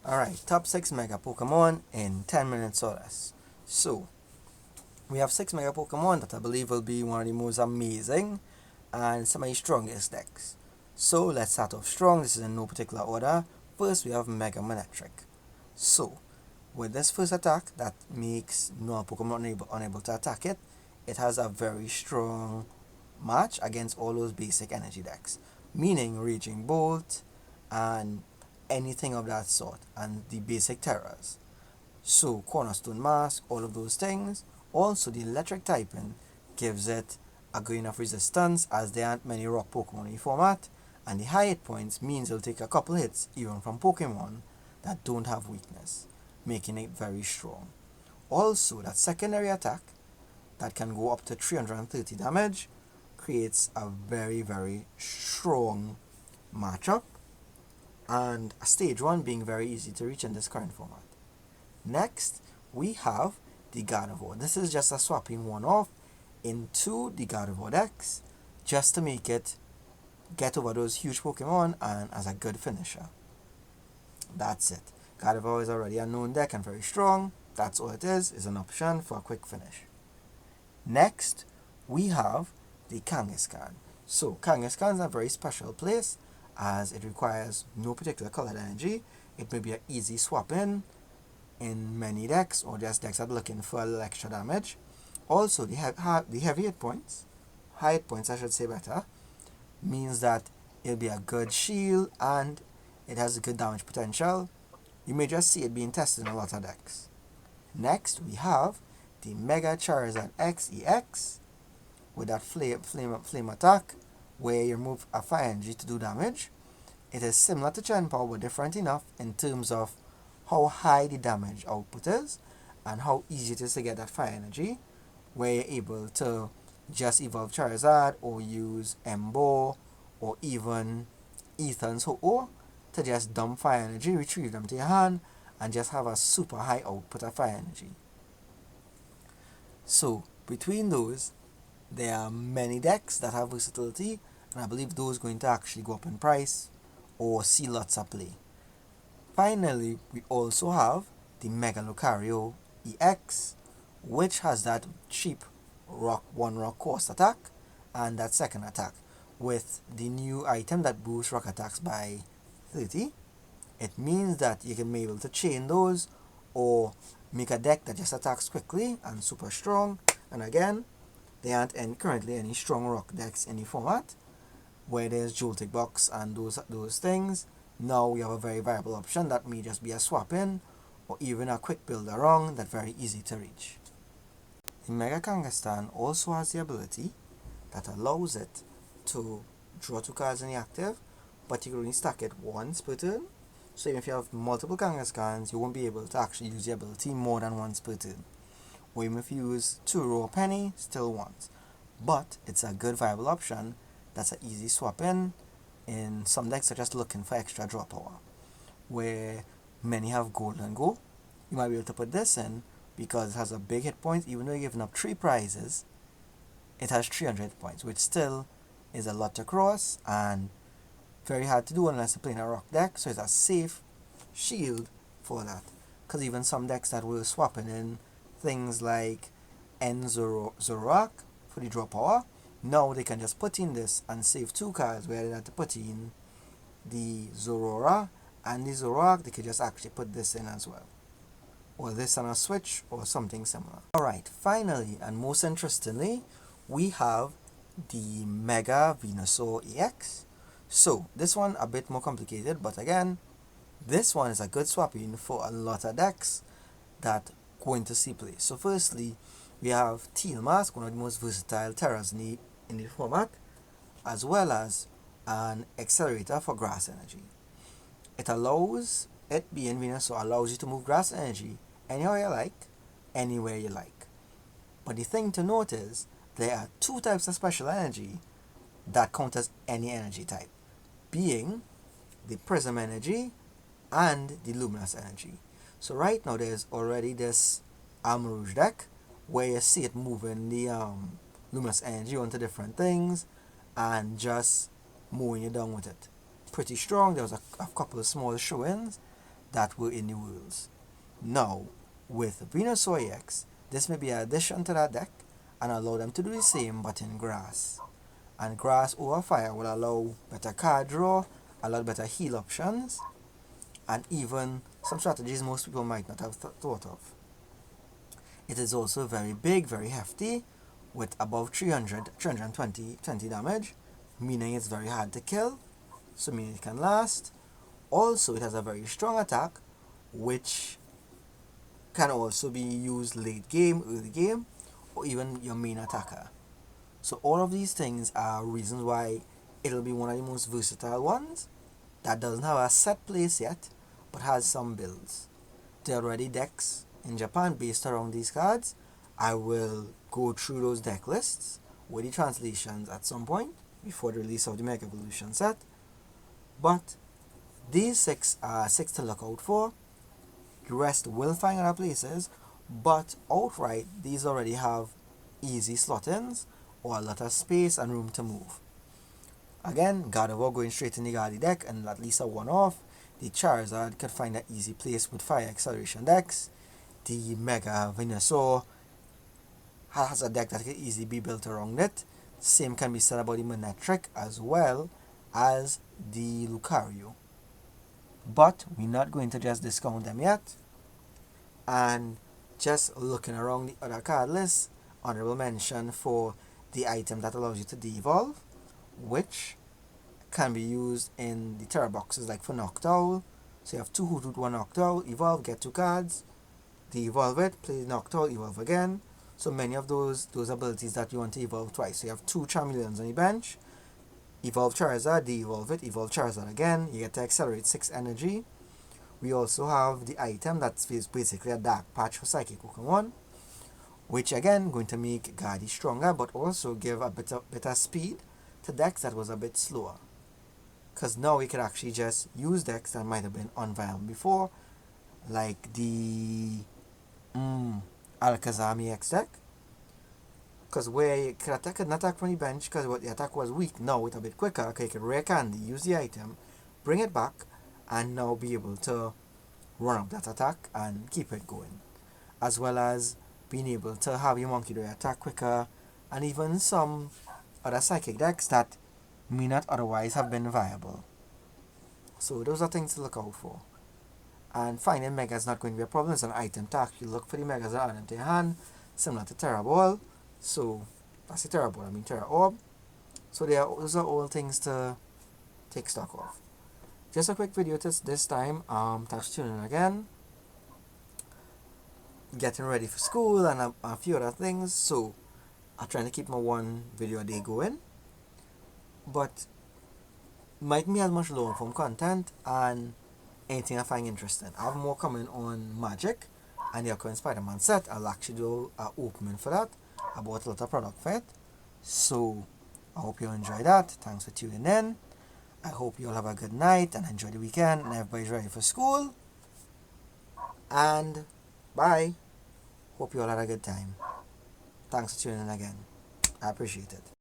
Alright, top 6 Mega Pokemon in 10 minutes or less. So, we have 6 Mega Pokemon that I believe will be one of the most amazing and some of the strongest decks. So, let's start off strong. This is in no particular order. First, we have Mega Manetric. So, with this first attack that makes no Pokemon unable to attack it, it has a very strong match against all those basic energy decks. Meaning Raging Bolt and anything of that sort, and the basic terrors. So Cornerstone Mask, all of those things. Also the electric typing gives it a good enough resistance as there aren't many rock Pokemon in the format, and the high hit points means it'll take a couple hits even from Pokemon that don't have weakness, making it very strong. Also that secondary attack that can go up to 330 damage creates a very strong matchup, and a stage 1 being very easy to reach in this current format. Next, we have the Gardevior. This is just a swapping one off into the Gardevior decks just to make it get over those huge Pokemon and as a good finisher. That's it. Gardevior is already a known deck and very strong. That's all it is an option for a quick finish. Next, we have the Kangaskhan. So Kangaskhan is a very special place as it requires no particular colored energy. It may be an easy swap in many decks or just decks that are looking for a little extra damage. Also, the heavy hit points, high hit points I should say better, means that it'll be a good shield and it has a good damage potential. You may just see it being tested in a lot of decks. Next, we have the Mega Charizard XEX with that flame attack where you remove a fire energy to do damage. It is similar to Chenpow but different enough in terms of how high the damage output is and how easy it is to get that fire energy, where you're able to just evolve Charizard or use Embo or even Ethan's Ho-Oh to just dump fire energy, retrieve them to your hand, and just have a super high output of fire energy. So between those, there are many decks that have versatility, and I believe those are going to actually go up in price or see lots of play. Finally, we also have the Mega Lucario EX, which has that cheap rock cost attack and that second attack. With the new item that boosts rock attacks by 30, it means that you can be able to chain those or make a deck that just attacks quickly and super strong. And again, there aren't currently any strong rock decks in the format where there's Joltik Box and those things. Now we have a very viable option that may just be a swap in or even a quick build around that's very easy to reach. The Mega Kangaskhan also has the ability that allows it to draw 2 cards in the active, but you can only stack it once per turn. So even if you have multiple Kangaskhan's, you won't be able to actually use the ability more than once per turn. Or even if you use 2 row penny, still once. But it's a good viable option that's an easy swap in some decks that are just looking for extra draw power, where many have gold and go. You might be able to put this in because it has a big hit point. Even though you're giving up 3 prizes, it has 300 points, which still is a lot to cross and very hard to do unless you're playing a rock deck. So it's a safe shield for that, because even some decks that were swapping in things like Zoroark for the draw power, now they can just put in this and save 2 cards where they had to put in the Zorora and the Zoroark. They could just actually put this in as well, or this on a switch or something similar. Alright, finally and most interestingly, we have the Mega Venusaur EX. So this one a bit more complicated, but again, this one is a good swapping for a lot of decks that go into see play. So firstly, we have Teal Mask, one of the most versatile terrors in the format, as well as an accelerator for grass energy. It being Venusaur, allows you to move grass energy anyhow you like, anywhere you like. But the thing to note is, there are 2 types of special energy that count as any energy type, being the Prism energy and the Luminous energy. So right now there's already this Armarouge deck where you see it moving the Luminous energy onto different things and just mowing you down with it. Pretty strong. There was a couple of small show-ins that were in the worlds. Now, with Venusaur EX, this may be an addition to that deck and allow them to do the same but in grass. And grass over fire will allow better card draw, allow better heal options, and even some strategies most people might not have thought of. It is also very big, very hefty, with above 320 damage, meaning it's very hard to kill, so meaning it can last. Also, it has a very strong attack, which can also be used late game, early game, or even your main attacker. So all of these things are reasons why it'll be one of the most versatile ones that doesn't have a set place yet, but has some builds. There are already decks in Japan based around these cards. I will go through those deck lists with the translations at some point before the release of the Mega Evolution set. But these six are six to look out for. The rest will find other places, but outright these already have easy slot-ins or a lot of space and room to move. Again, Gardevior going straight in the Gardy deck and at least a one-off. The Charizard could find an easy place with Fire Acceleration decks. The Mega Venusaur has a deck that can easily be built around it. Same can be said about the Manetric as well as the Lucario. But we're not going to just discount them yet. And just looking around the other card list, honorable mention for the item that allows you to de-evolve, which can be used in the Terra boxes like for Noctowl. So you have 2 Hoot, 1 Noctowl, evolve, get 2 cards, de-evolve it, play Noctowl, evolve again. So many of those abilities that you want to evolve twice. So you have 2 Charmeleons on the bench, evolve Charizard, de-evolve it, evolve Charizard again, you get to accelerate 6 energy. We also have the item that's basically a dark patch for Psychic Pokemon, which again going to make Gardy stronger but also give a better speed to decks that was a bit slower. Because now we can actually just use decks that might have been unviable before, like the Alakazam EX deck. Because where you could attack from the bench because the attack was weak, now it's a bit quicker, okay, you can rare candy, use the item, bring it back, and now be able to run up that attack and keep it going. As well as being able to have your Monkey Doy attack quicker, and even some other psychic decks that may not otherwise have been viable. So those are things to look out for. And finding Mega is not going to be a problem. It's an item to actually look for the Megas and add them to your hand, similar to Terra Ball. So that's the Terra Ball, I mean Terra Orb. So those are all things to take stock of. Just a quick video this time. Thanks for tuning in again. Getting ready for school and a few other things. So I'm trying to keep my 1 video a day going. But might be as much long form content and anything I find interesting. I have more coming on Magic and the upcoming Spider-Man set. I'll actually do an opening for that. I bought a lot of product for it. So I hope you enjoy that. Thanks for tuning in. I hope you all have a good night and enjoy the weekend and everybody's ready for school. And bye. Hope you all had a good time. Thanks for tuning in again. I appreciate it.